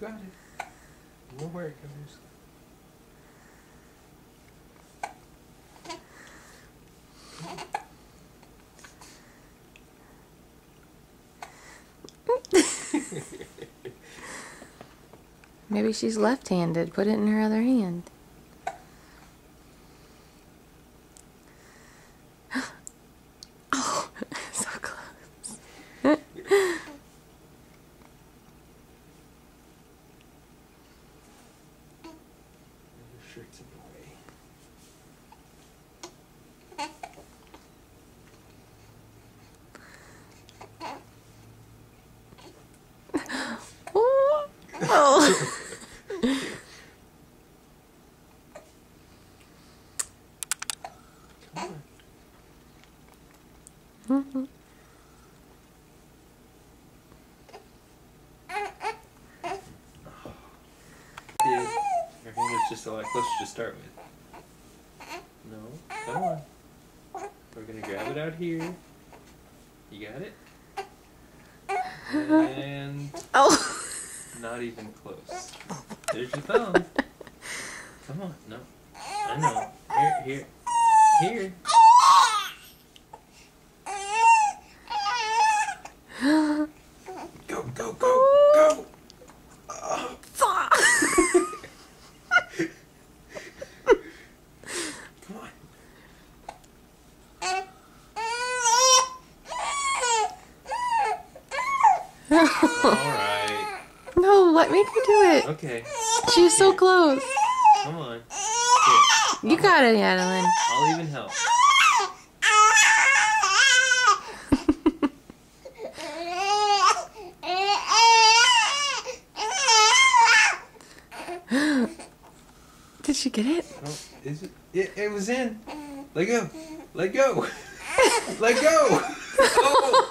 got it. You know where it goes. Maybe she's left-handed. Put it in her other hand. Oh, so close. Your shirt's in the way. Oh. Come on. Mm-hmm. Your hand was just a lot closer to start with. No, come on. We're gonna grab it out here. You got it? And Oh. not even close. There's your thumb. Come on, no. I know. Here. Go. Come on. Alright. No, let me do it. Okay. She's so close. Come on. You got it, Adeline. I'll even help. Did she get it? Oh, is it? It was in. Let go. Let go. Let go. Oh.